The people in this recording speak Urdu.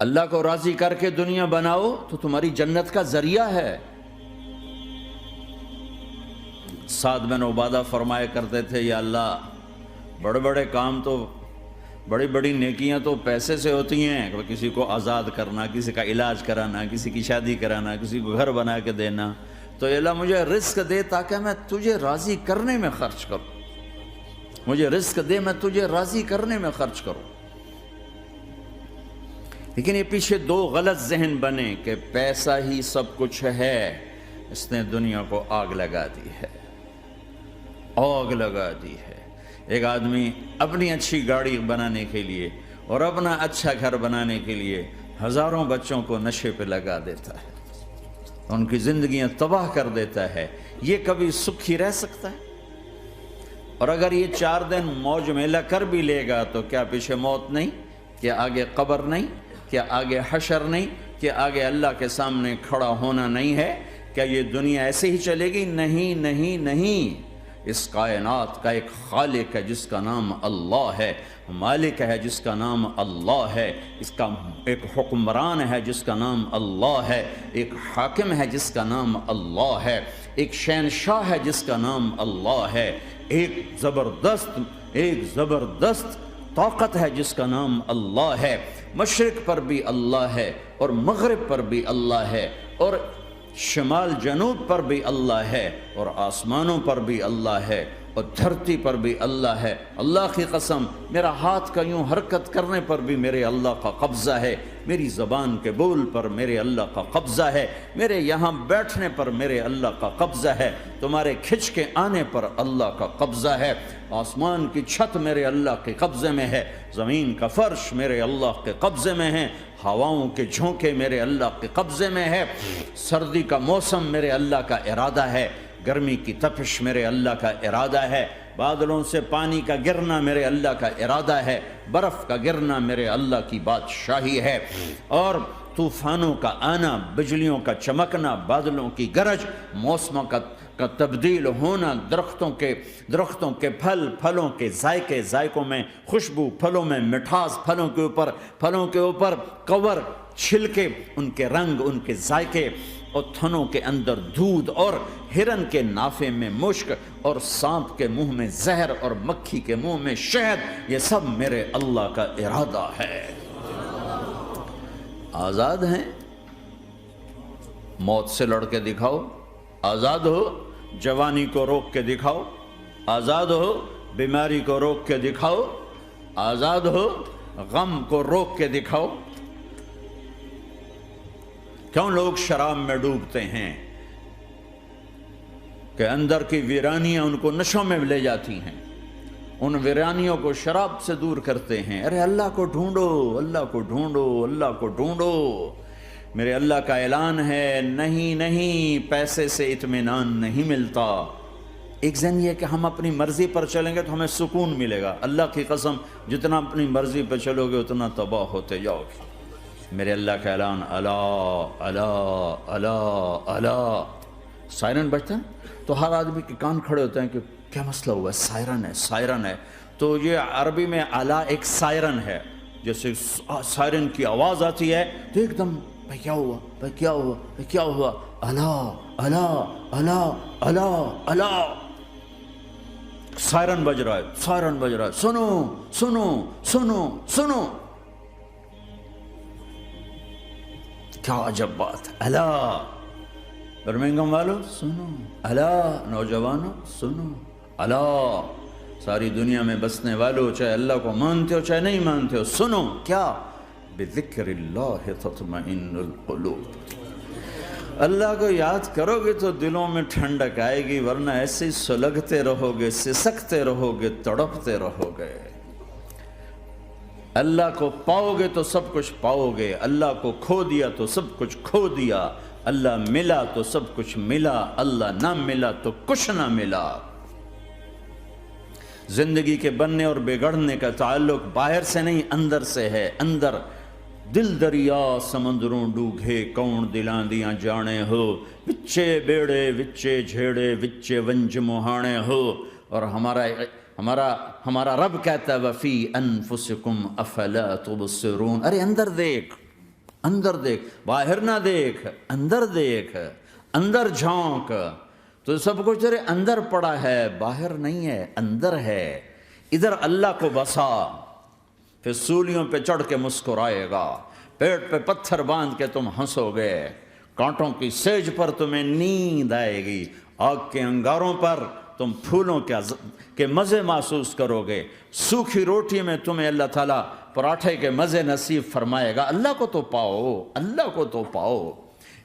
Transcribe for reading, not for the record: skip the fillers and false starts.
اللہ کو راضی کر کے دنیا بناؤ تو تمہاری جنت کا ذریعہ ہے۔ سعد بن عبادہ فرمایا کرتے تھے، یا اللہ بڑے بڑے کام تو، بڑی بڑی نیکیاں تو پیسے سے ہوتی ہیں، کسی کو آزاد کرنا، کسی کا علاج کرانا، کسی کی شادی کرانا، کسی کو گھر بنا کے دینا، تو یا اللہ مجھے رزق دے تاکہ میں تجھے راضی کرنے میں خرچ کروں، مجھے رزق دے میں تجھے راضی کرنے میں خرچ کروں۔ لیکن یہ پیچھے دو غلط ذہن بنے کہ پیسہ ہی سب کچھ ہے، اس نے دنیا کو آگ لگا دی ہے، آگ لگا دی ہے۔ ایک آدمی اپنی اچھی گاڑی بنانے کے لیے اور اپنا اچھا گھر بنانے کے لیے ہزاروں بچوں کو نشے پہ لگا دیتا ہے، ان کی زندگیاں تباہ کر دیتا ہے۔ یہ کبھی سکھی رہ سکتا ہے؟ اور اگر یہ 4 دن موج میلہ کر بھی لے گا تو کیا پیچھے موت نہیں؟ کیا آگے قبر نہیں؟ کیا آگے حشر نہیں؟ کیا آگے اللہ کے سامنے کھڑا ہونا نہیں ہے؟ کیا یہ دنیا ایسے ہی چلے گی؟ نہیں نہیں نہیں، اس کائنات کا ایک خالق ہے جس کا نام اللہ ہے، مالک ہے جس کا نام اللہ ہے، اس کا ایک حکمران ہے جس کا نام اللہ ہے، ایک حاکم ہے جس کا نام اللہ ہے، ایک شہنشاہ ہے جس کا نام اللہ ہے، ایک زبردست طاقت ہے جس کا نام اللہ ہے۔ مشرق پر بھی اللہ ہے اور مغرب پر بھی اللہ ہے اور شمال جنوب پر بھی اللہ ہے اور آسمانوں پر بھی اللہ ہے اور دھرتی پر بھی اللہ ہے۔ اللہ کی قسم، میرا ہاتھ کا یوں حرکت کرنے پر بھی میرے اللہ کا قبضہ ہے، میری زبان کے بول پر میرے اللہ کا قبضہ ہے، میرے یہاں بیٹھنے پر میرے اللہ کا قبضہ ہے، تمہارے کھچ کے آنے پر اللہ کا قبضہ ہے۔ آسمان کی چھت میرے اللہ کے قبضے میں ہے، زمین کا فرش میرے اللہ کے قبضے میں ہے، ہواؤں کے جھونکے میرے اللہ کے قبضے میں ہے، سردی کا موسم میرے اللہ کا ارادہ ہے، گرمی کی تپش میرے اللہ کا ارادہ ہے، بادلوں سے پانی کا گرنا میرے اللہ کا ارادہ ہے، برف کا گرنا میرے اللہ کی بادشاہی ہے، اور طوفانوں کا آنا، بجلیوں کا چمکنا، بادلوں کی گرج، موسموں کا تبدیل ہونا، درختوں کے پھلوں کے ذائقوں میں خوشبو، پھلوں میں مٹھاس، پھلوں کے اوپر کور، چھلکے، ان کے رنگ، ان کے ذائقے، اور تھنوں کے اندر دودھ، اور ہرن کے نافے میں مشک، اور سانپ کے منہ میں زہر، اور مکھی کے منہ میں شہد، یہ سب میرے اللہ کا ارادہ ہے۔ آزاد ہیں؟ موت سے لڑ کے دکھاؤ، آزاد ہو، جوانی کو روک کے دکھاؤ، آزاد ہو، بیماری کو روک کے دکھاؤ، آزاد ہو، غم کو روک کے دکھاؤ۔ کیوں لوگ شراب میں ڈوبتے ہیں؟ کہ اندر کی ویرانیاں ان کو نشوں میں لے جاتی ہیں، ان ویرانیوں کو شراب سے دور کرتے ہیں۔ ارے اللہ کو ڈھونڈو، اللہ کو ڈھونڈو، اللہ کو ڈھونڈو۔ میرے اللہ کا اعلان ہے، نہیں پیسے سے اطمینان نہیں ملتا۔ ایک ذہن یہ کہ ہم اپنی مرضی پر چلیں گے تو ہمیں سکون ملے گا۔ اللہ کی قسم، جتنا اپنی مرضی پر چلو گے اتنا تباہ ہوتے جاؤ گے۔ میرے اللہ کا اعلان، اللہ اللہ اللہ اللہ، سائرن بجتا ہے تو ہر آدمی کے کان کھڑے ہوتے ہیں کہ کیا مسئلہ ہوا ہے، سائرن ہے۔ تو یہ عربی میں اعلیٰ ایک سائرن ہے، جیسے سائرن کی آواز آتی ہے تو ایک دم بھائی کیا ہوا، اللہ اللہ اللہ اللہ اللہ، سائرن بج رہا ہے، سنو سنو سنو سنو، کیا عجب بات ہے۔ اللہ برمنگم والو سنو، اللہ نوجوانوں سنو، اللہ ساری دنیا میں بسنے والو، چاہے اللہ کو مانتے ہو چاہے نہیں مانتے ہو، سنو۔ کیا؟ بذکر اللہ تطمئن القلوب، اللہ کو یاد کرو گے تو دلوں میں ٹھنڈک آئے گی، ورنہ ایسے ہی سلگتے رہو گے، سسکتے رہو گے، تڑپتے رہو گے۔ اللہ کو پاؤ گے تو سب کچھ پاؤ گے، اللہ کو کھو دیا تو سب کچھ کھو دیا، اللہ ملا تو سب کچھ ملا، اللہ نہ ملا تو کچھ نہ ملا۔ زندگی کے بننے اور بگڑنے کا تعلق باہر سے نہیں اندر سے ہے۔ اندر دل دریا سمندروں ڈوگے، کون دلاں دیاں جانے ہو، وچے بیڑے وچے جھیڑے وچے ونج مہانے ہو۔ اور ہمارا رب کہتا ہے وفی انفسکم افلا تبصرون، ارے اندر دیکھ، اندر دیکھ، باہر نہ دیکھ، اندر دیکھ، اندر جھونک، تو سب کچھ تیرے اندر پڑا ہے، باہر نہیں ہے، اندر ہے۔ ادھر اللہ کو بسا، پھر سولیوں پہ چڑھ کے مسکرائے گا، پیٹ پہ پتھر باندھ کے تم ہنسو گے، کانٹوں کی سیج پر تمہیں نیند آئے گی، آگ کے انگاروں پر تم پھولوں کے مزے محسوس کرو گے، سوکھی روٹی میں تمہیں اللہ تعالیٰ پراٹھے کے مزے نصیب فرمائے گا۔ اللہ کو تو پاؤ، اللہ کو تو پاؤ۔